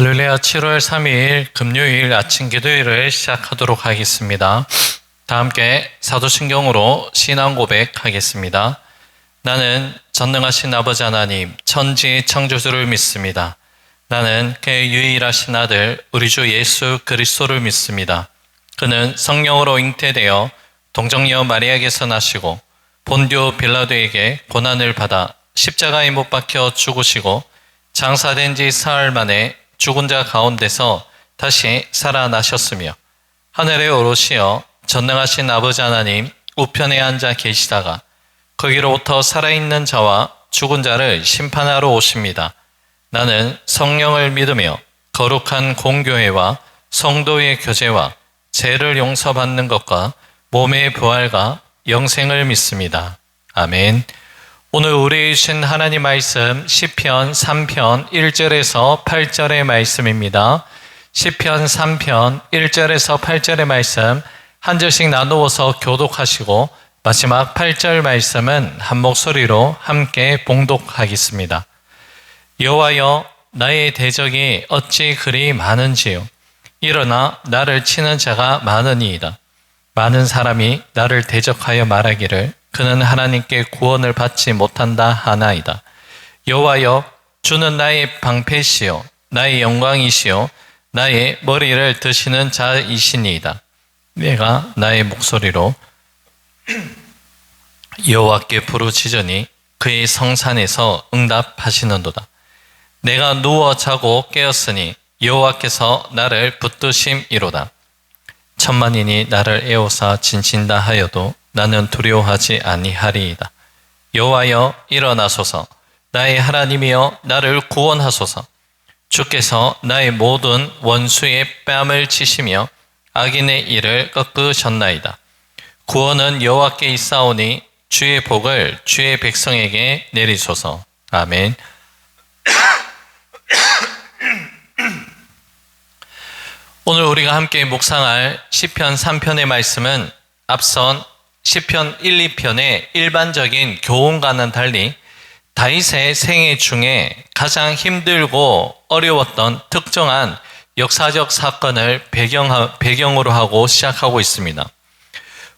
할렐루야. 7월 3일 금요일 아침 기도회를 시작하도록 하겠습니다. 다 함께 사도신경으로 신앙 고백하겠습니다. 나는 전능하신 아버지 하나님 천지 창조주를 믿습니다. 나는 그의 유일하신 아들 우리 주 예수 그리스도를 믿습니다. 그는 성령으로 잉태되어 동정녀 마리아에게서 나시고 본디오 빌라도에게 고난을 받아 십자가에 못 박혀 죽으시고 장사된 지 사흘 만에 죽은 자 가운데서 다시 살아나셨으며 하늘에 오르시어 전능하신 아버지 하나님 우편에 앉아 계시다가 거기로부터 살아있는 자와 죽은 자를 심판하러 오십니다. 나는 성령을 믿으며 거룩한 공교회와 성도의 교제와 죄를 용서받는 것과 몸의 부활과 영생을 믿습니다. 아멘. 오늘 우리에게 주신 하나님 말씀 시편 3편 1절에서 8절의 말씀입니다. 시편 3편 1절에서 8절의 말씀 한 절씩 나누어서 교독하시고 마지막 8절 말씀은 한 목소리로 함께 봉독하겠습니다. 여호와여, 나의 대적이 어찌 그리 많은지요. 일어나 나를 치는 자가 많으니이다. 많은 사람이 나를 대적하여 말하기를 그는 하나님께 구원을 받지 못한다 하나이다. 여호와여, 주는 나의 방패시요 나의 영광이시요 나의 머리를 드시는 자이시니이다. 내가 나의 목소리로 여호와께 부르짖으니 그의 성산에서 응답하시는도다. 내가 누워 자고 깨었으니 여호와께서 나를 붙드심이로다. 천만인이 나를 에워싸 진친다 하여도 나는 두려워하지 아니하리이다. 여호와여, 일어나소서. 나의 하나님이여, 나를 구원하소서. 주께서 나의 모든 원수의 뺨을 치시며 악인의 일을 꺾으셨나이다. 구원은 여호와께 있사오니 주의 복을 주의 백성에게 내리소서. 아멘. 오늘 우리가 함께 묵상할 시편 3편의 말씀은 앞선 시편 1, 2편의 일반적인 교훈과는 달리 다윗의 생애 중에 가장 힘들고 어려웠던 특정한 역사적 사건을 배경으로 하고 시작하고 있습니다.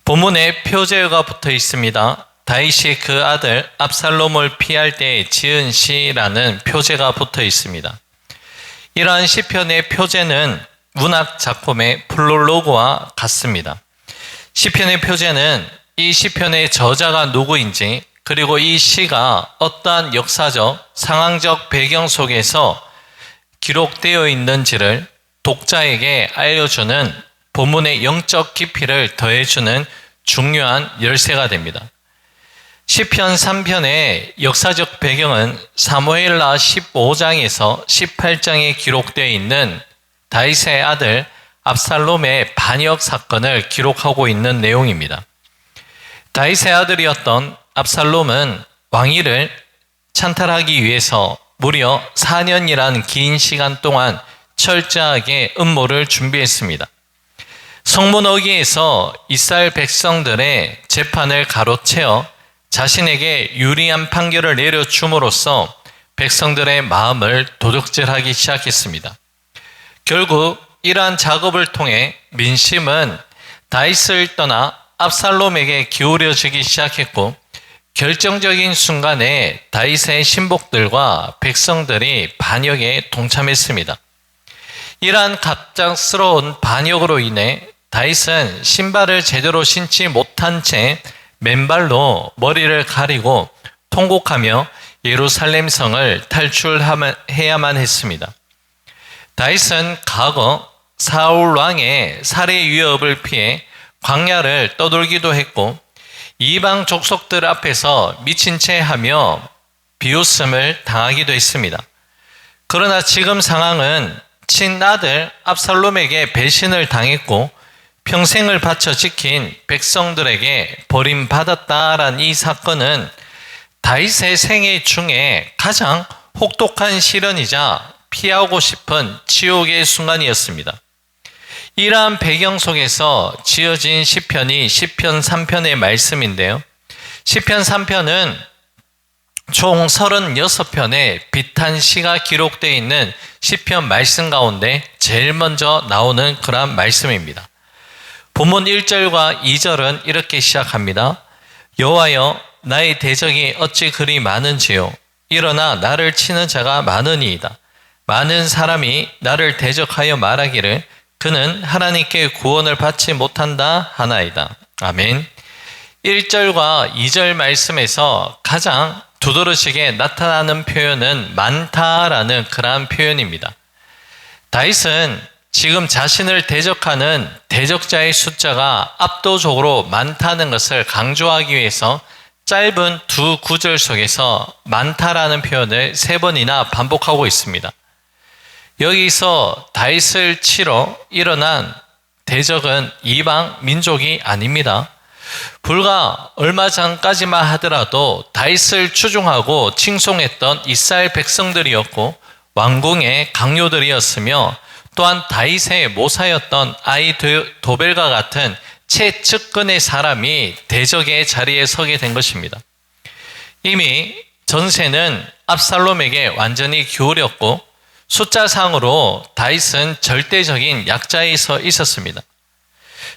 본문에 표제가 붙어 있습니다. 다윗이 그 아들 압살롬을 피할 때 지은 시라는 표제가 붙어 있습니다. 이러한 시편의 표제는 문학 작품의 프롤로그와 같습니다. 시편의 표제는 이 시편의 저자가 누구인지 그리고 이 시가 어떠한 역사적, 상황적 배경 속에서 기록되어 있는지를 독자에게 알려주는 본문의 영적 깊이를 더해주는 중요한 열쇠가 됩니다. 시편 3편의 역사적 배경은 사무엘하 15장에서 18장에 기록되어 있는 다윗의 아들 압살롬의 반역 사건을 기록하고 있는 내용입니다. 다윗의 아들이었던 압살롬은 왕위를 찬탈하기 위해서 무려 4년이란 긴 시간 동안 철저하게 음모를 준비했습니다. 성문 어귀에서 이스라엘 백성들의 재판을 가로채어 자신에게 유리한 판결을 내려줌으로써 백성들의 마음을 도둑질하기 시작했습니다. 결국 이러한 작업을 통해 민심은 다윗을 떠나 압살롬에게 기울여지기 시작했고 결정적인 순간에 다윗의 신복들과 백성들이 반역에 동참했습니다. 이러한 갑작스러운 반역으로 인해 다윗은 신발을 제대로 신지 못한 채 맨발로 머리를 가리고 통곡하며 예루살렘 성을 탈출해야만 했습니다. 다윗은 과거 사울 왕의 살해 위협을 피해 광야를 떠돌기도 했고 이방 족속들 앞에서 미친 채 하며 비웃음을 당하기도 했습니다. 그러나 지금 상황은 친아들 압살롬에게 배신을 당했고 평생을 바쳐 지킨 백성들에게 버림받았다라는 이 사건은 다윗의 생애 중에 가장 혹독한 시련이자 피하고 싶은 지옥의 순간이었습니다. 이러한 배경 속에서 지어진 시편이 시편 3편의 말씀인데요. 시편 3편은 총 36편의 비탄시가 기록되어 있는 시편 말씀 가운데 제일 먼저 나오는 그러한 말씀입니다. 본문 1절과 2절은 이렇게 시작합니다. 여호와여, 나의 대적이 어찌 그리 많은지요. 일어나 나를 치는 자가 많으니이다. 많은 사람이 나를 대적하여 말하기를 그는 하나님께 구원을 받지 못한다 하나이다. 아멘. 1절과 2절 말씀에서 가장 두드러지게 나타나는 표현은 많다라는 그러한 표현입니다. 다윗은 지금 자신을 대적하는 대적자의 숫자가 압도적으로 많다는 것을 강조하기 위해서 짧은 두 구절 속에서 많다라는 표현을 3번이나 반복하고 있습니다. 여기서 다윗을 치러 일어난 대적은 이방 민족이 아닙니다. 불과 얼마 전까지만 하더라도 다윗을 추종하고 칭송했던 이스라엘 백성들이었고 왕궁의 강요들이었으며 또한 다윗의 모사였던 아히도벨과 같은 최측근의 사람이 대적의 자리에 서게 된 것입니다. 이미 전세는 압살롬에게 완전히 기울였고 숫자상으로 다윗은 절대적인 약자에 서 있었습니다.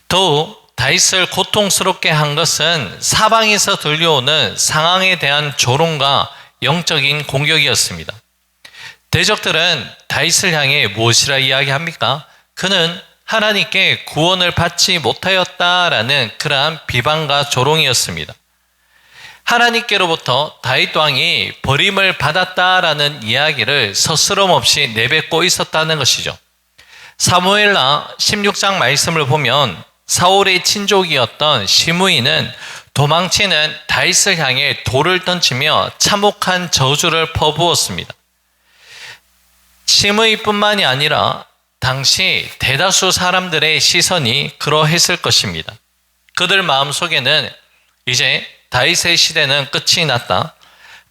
더욱 다윗을 고통스럽게 한 것은 사방에서 들려오는 상황에 대한 조롱과 영적인 공격이었습니다. 대적들은 다윗을 향해 무엇이라 이야기합니까? 그는 하나님께 구원을 받지 못하였다라는 그러한 비방과 조롱이었습니다. 하나님께로부터 다윗 왕이 버림을 받았다라는 이야기를 서스럼 없이 내뱉고 있었다는 것이죠. 사무엘하 16장 말씀을 보면 사울의 친족이었던 시므이는 도망치는 다윗을 향해 돌을 던지며 참혹한 저주를 퍼부었습니다. 시므이뿐만이 아니라 당시 대다수 사람들의 시선이 그러했을 것입니다. 그들 마음속에는 이제 다윗의 시대는 끝이 났다.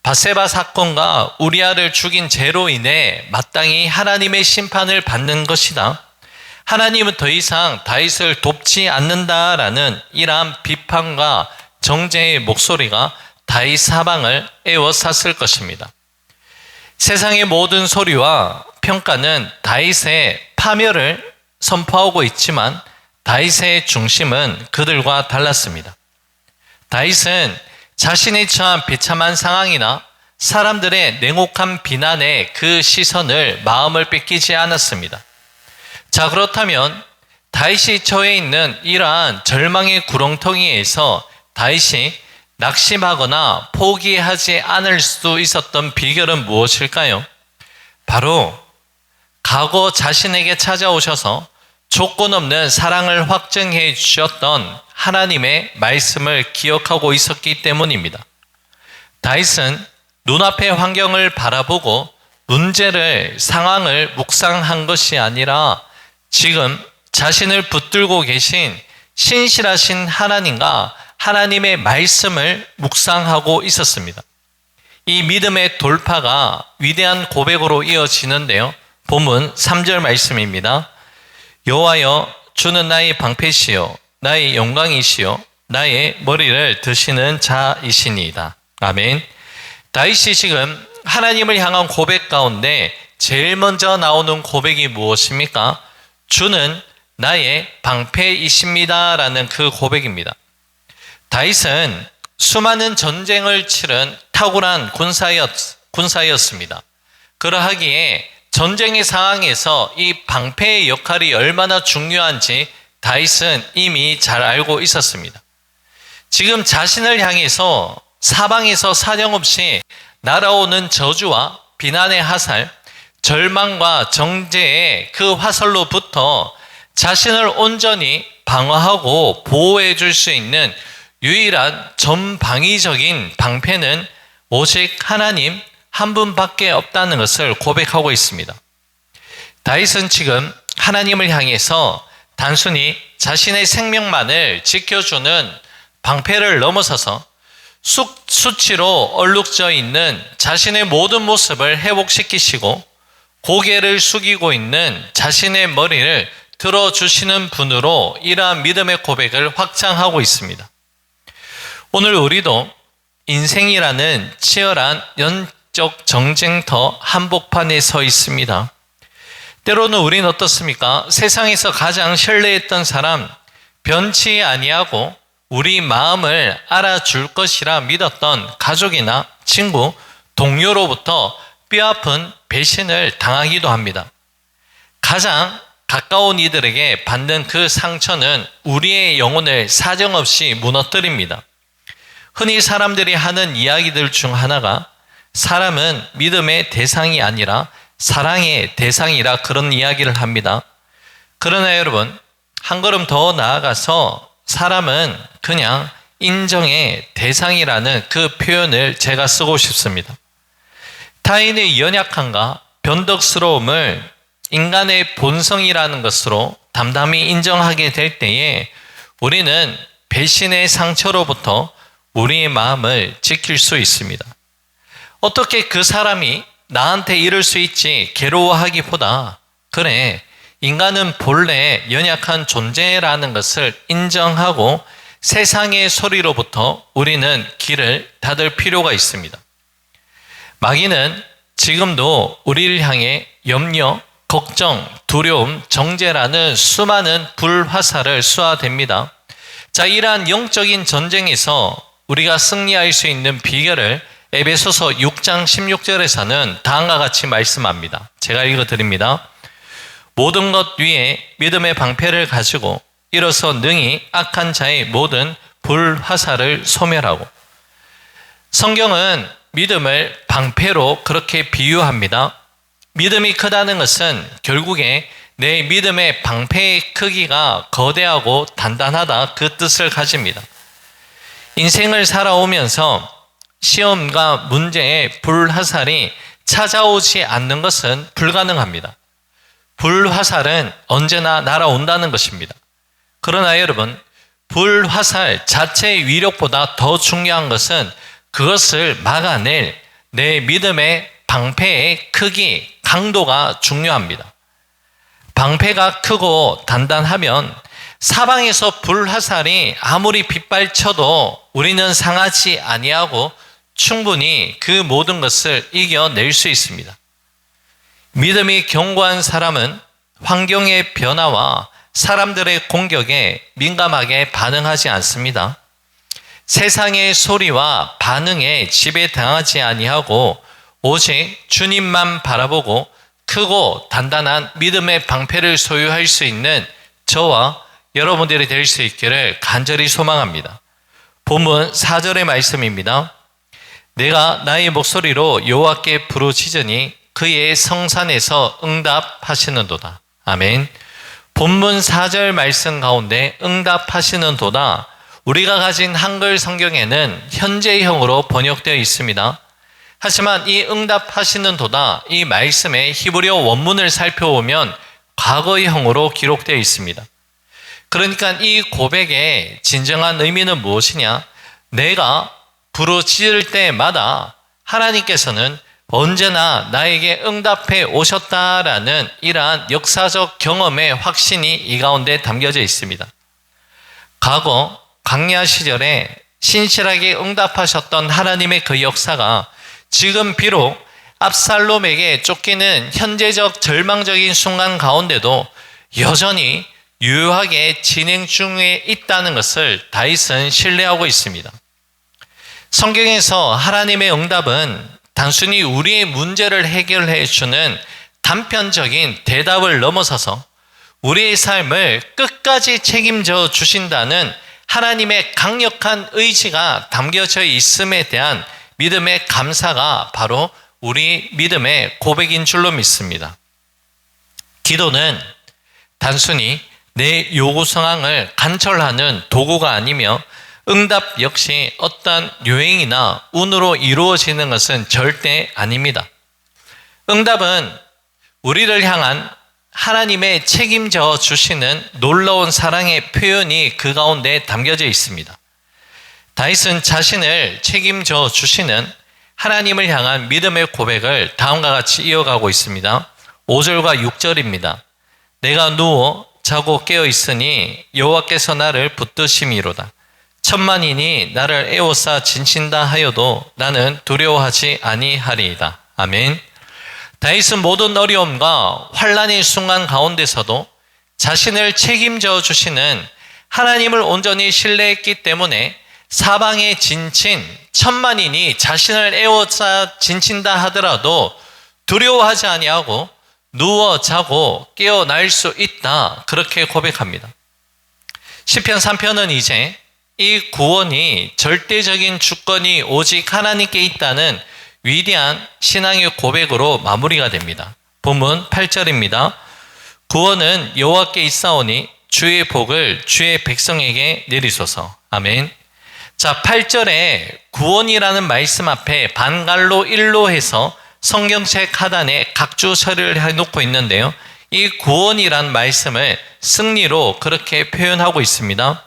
밧세바 사건과 우리아를 죽인 죄로 인해 마땅히 하나님의 심판을 받는 것이다. 하나님은 더 이상 다윗을 돕지 않는다라는 이러한 비판과 정죄의 목소리가 다윗 사방을 에워쌌을 것입니다. 세상의 모든 소리와 평가는 다윗의 파멸을 선포하고 있지만 다윗의 중심은 그들과 달랐습니다. 다윗은 자신이 처한 비참한 상황이나 사람들의 냉혹한 비난에 그 시선을 마음을 뺏기지 않았습니다. 자, 그렇다면 다윗이 처해 있는 이러한 절망의 구렁텅이에서 다윗이 낙심하거나 포기하지 않을 수 있었던 비결은 무엇일까요? 바로 과거 자신에게 찾아오셔서 조건 없는 사랑을 확증해 주셨던 하나님의 말씀을 기억하고 있었기 때문입니다. 다윗은 눈앞의 환경을 바라보고 문제를, 상황을 묵상한 것이 아니라 지금 자신을 붙들고 계신 신실하신 하나님과 하나님의 말씀을 묵상하고 있었습니다. 이 믿음의 돌파가 위대한 고백으로 이어지는데요. 본문 3절 말씀입니다. 여호와여, 주는 나의 방패시요 나의 영광이시요 나의 머리를 드시는 자이시니이다. 아멘. 다윗이 지금 하나님을 향한 고백 가운데 제일 먼저 나오는 고백이 무엇입니까? 주는 나의 방패이십니다 라는 그 고백입니다. 다윗은 수많은 전쟁을 치른 탁월한 군사였습니다. 그러하기에 전쟁의 상황에서 이 방패의 역할이 얼마나 중요한지 다윗은 이미 잘 알고 있었습니다. 지금 자신을 향해서 사방에서 사정없이 날아오는 저주와 비난의 화살, 절망과 정죄의 그 화살로부터 자신을 온전히 방어하고 보호해 줄 수 있는 유일한 전방위적인 방패는 오직 하나님 한 분밖에 없다는 것을 고백하고 있습니다. 다윗은 지금 하나님을 향해서 단순히 자신의 생명만을 지켜주는 방패를 넘어서서 수치로 얼룩져 있는 자신의 모든 모습을 회복시키시고 고개를 숙이고 있는 자신의 머리를 들어주시는 분으로 이러한 믿음의 고백을 확장하고 있습니다. 오늘 우리도 인생이라는 치열한 영적 정쟁터 한복판에 서 있습니다. 때로는 우리는 어떻습니까? 세상에서 가장 신뢰했던 사람, 변치 아니하고 우리 마음을 알아줄 것이라 믿었던 가족이나 친구, 동료로부터 뼈아픈 배신을 당하기도 합니다. 가장 가까운 이들에게 받는 그 상처는 우리의 영혼을 사정없이 무너뜨립니다. 흔히 사람들이 하는 이야기들 중 하나가 사람은 믿음의 대상이 아니라 사랑의 대상이라 그런 이야기를 합니다. 그러나 여러분, 한 걸음 더 나아가서 사람은 그냥 인정의 대상이라는 그 표현을 제가 쓰고 싶습니다. 타인의 연약함과 변덕스러움을 인간의 본성이라는 것으로 담담히 인정하게 될 때에 우리는 배신의 상처로부터 우리의 마음을 지킬 수 있습니다. 어떻게 그 사람이 나한테 이럴 수 있지 괴로워하기보다 그래, 인간은 본래 연약한 존재라는 것을 인정하고 세상의 소리로부터 우리는 길을 닫을 필요가 있습니다. 마귀는 지금도 우리를 향해 염려, 걱정, 두려움, 정죄라는 수많은 불화살을 쏘아댑니다. 자, 이러한 영적인 전쟁에서 우리가 승리할 수 있는 비결을 에베소서 6장 16절에서는 다음과 같이 말씀합니다. 제가 읽어드립니다. 모든 것 위에 믿음의 방패를 가지고 일어서 능히 악한 자의 모든 불화살을 소멸하고. 성경은 믿음을 방패로 그렇게 비유합니다. 믿음이 크다는 것은 결국에 내 믿음의 방패의 크기가 거대하고 단단하다 그 뜻을 가집니다. 인생을 살아오면서 시험과 문제의 불화살이 찾아오지 않는 것은 불가능합니다. 불화살은 언제나 날아온다는 것입니다. 그러나 여러분, 불화살 자체의 위력보다 더 중요한 것은 그것을 막아낼 내 믿음의 방패의 크기, 강도가 중요합니다. 방패가 크고 단단하면 사방에서 불화살이 아무리 빗발쳐도 우리는 상하지 아니하고 충분히 그 모든 것을 이겨낼 수 있습니다. 믿음이 견고한 사람은 환경의 변화와 사람들의 공격에 민감하게 반응하지 않습니다. 세상의 소리와 반응에 지배당하지 아니하고 오직 주님만 바라보고 크고 단단한 믿음의 방패를 소유할 수 있는 저와 여러분들이 될 수 있기를 간절히 소망합니다. 본문 4절의 말씀입니다. 내가 나의 목소리로 여호와께 부르짖으니 그의 성산에서 응답하시는도다. 아멘. 본문 4절 말씀 가운데 응답하시는도다. 우리가 가진 한글 성경에는 현재형으로 번역되어 있습니다. 하지만 이 응답하시는도다, 이 말씀의 히브리어 원문을 살펴보면 과거형으로 기록되어 있습니다. 그러니까 이 고백의 진정한 의미는 무엇이냐? 내가 부르짖을 때마다 하나님께서는 언제나 나에게 응답해 오셨다라는 이러한 역사적 경험의 확신이 이 가운데 담겨져 있습니다. 과거 광야 시절에 신실하게 응답하셨던 하나님의 그 역사가 지금 비록 압살롬에게 쫓기는 현재적 절망적인 순간 가운데도 여전히 유효하게 진행 중에 있다는 것을 다윗은 신뢰하고 있습니다. 성경에서 하나님의 응답은 단순히 우리의 문제를 해결해 주는 단편적인 대답을 넘어서서 우리의 삶을 끝까지 책임져 주신다는 하나님의 강력한 의지가 담겨져 있음에 대한 믿음의 감사가 바로 우리 믿음의 고백인 줄로 믿습니다. 기도는 단순히 내 요구 상황을 간철하는 도구가 아니며 응답 역시 어떤 요행이나 운으로 이루어지는 것은 절대 아닙니다. 응답은 우리를 향한 하나님의 책임져 주시는 놀라운 사랑의 표현이 그 가운데 담겨져 있습니다. 다윗은 자신을 책임져 주시는 하나님을 향한 믿음의 고백을 다음과 같이 이어가고 있습니다. 5절과 6절입니다. 내가 누워 자고 깨어 있으니 여호와께서 나를 붙드심이로다. 천만인이 나를 에워싸 진친다 하여도 나는 두려워하지 아니하리이다. 아멘. 다윗은 모든 어려움과 환난의 순간 가운데서도 자신을 책임져 주시는 하나님을 온전히 신뢰했기 때문에 사방에 진친 천만인이 자신을 에워싸 진친다 하더라도 두려워하지 아니하고 누워 자고 깨어날 수 있다. 그렇게 고백합니다. 시편 3편은 이제 이 구원이 절대적인 주권이 오직 하나님께 있다는 위대한 신앙의 고백으로 마무리가 됩니다. 본문 8절입니다. 구원은 여호와께 있사오니 주의 복을 주의 백성에게 내리소서. 아멘. 자, 8절에 구원이라는 말씀 앞에 반갈로 일로 해서 성경책 하단에 각주 처리를 해놓고 있는데요. 이 구원이란 말씀을 승리로 그렇게 표현하고 있습니다.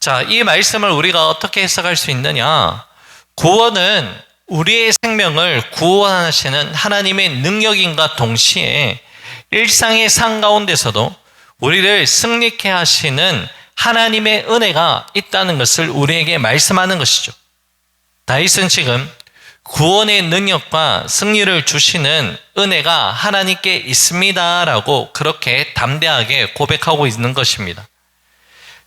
자, 이 말씀을 우리가 어떻게 해석할 수 있느냐? 구원은 우리의 생명을 구원하시는 하나님의 능력인과 동시에 일상의 삶 가운데서도 우리를 승리케 하시는 하나님의 은혜가 있다는 것을 우리에게 말씀하는 것이죠. 다윗은 지금 구원의 능력과 승리를 주시는 은혜가 하나님께 있습니다라고 그렇게 담대하게 고백하고 있는 것입니다.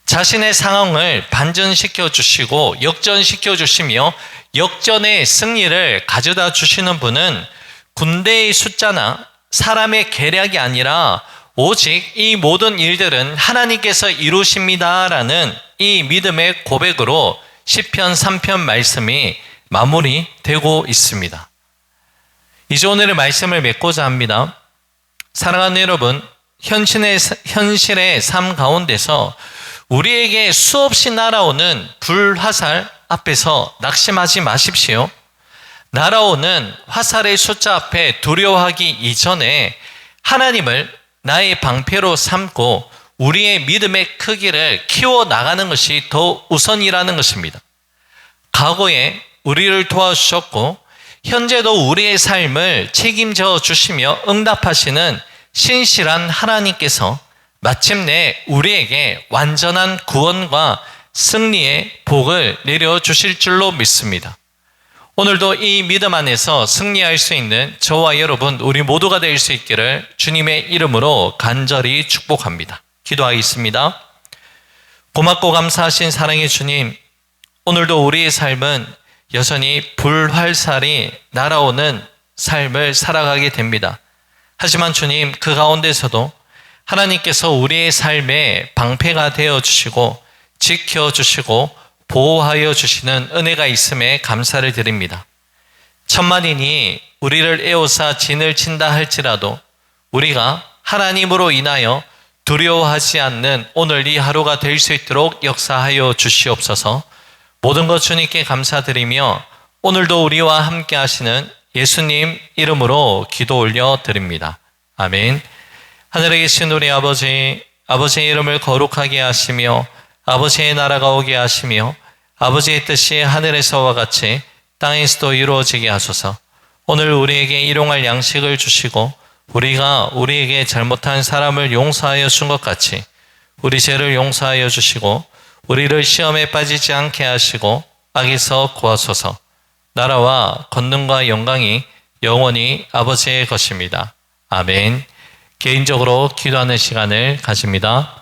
자신의 상황을 반전시켜 주시고 역전시켜 주시며 역전의 승리를 가져다 주시는 분은 군대의 숫자나 사람의 계략이 아니라 오직 이 모든 일들은 하나님께서 이루십니다라는 이 믿음의 고백으로 시편 3편 말씀이 마무리되고 있습니다. 이제 오늘의 말씀을 맺고자 합니다. 사랑하는 여러분, 현실의 삶 가운데서 우리에게 수없이 날아오는 불화살 앞에서 낙심하지 마십시오. 날아오는 화살의 숫자 앞에 두려워하기 이전에 하나님을 나의 방패로 삼고 우리의 믿음의 크기를 키워나가는 것이 더 우선이라는 것입니다. 과거에 우리를 도와주셨고 현재도 우리의 삶을 책임져 주시며 응답하시는 신실한 하나님께서 마침내 우리에게 완전한 구원과 승리의 복을 내려주실 줄로 믿습니다. 오늘도 이 믿음 안에서 승리할 수 있는 저와 여러분 우리 모두가 될 수 있기를 주님의 이름으로 간절히 축복합니다. 기도하겠습니다. 고맙고 감사하신 사랑의 주님, 오늘도 우리의 삶은 여전히 불활살이 날아오는 삶을 살아가게 됩니다. 하지만 주님, 그 가운데서도 하나님께서 우리의 삶에 방패가 되어주시고 지켜주시고 보호하여 주시는 은혜가 있음에 감사를 드립니다. 천만인이 우리를 에워싸 진을 친다 할지라도 우리가 하나님으로 인하여 두려워하지 않는 오늘 이 하루가 될 수 있도록 역사하여 주시옵소서. 모든 것 주님께 감사드리며 오늘도 우리와 함께 하시는 예수님 이름으로 기도 올려 드립니다. 아멘. 하늘에 계신 우리 아버지, 아버지의 이름을 거룩하게 하시며 아버지의 나라가 오게 하시며 아버지의 뜻이 하늘에서와 같이 땅에서도 이루어지게 하소서. 오늘 우리에게 일용할 양식을 주시고 우리가 우리에게 잘못한 사람을 용서하여 준 것 같이 우리 죄를 용서하여 주시고 우리를 시험에 빠지지 않게 하시고 악에서 구하소서. 나라와 권능과 영광이 영원히 아버지의 것입니다. 아멘. 개인적으로 기도하는 시간을 가집니다.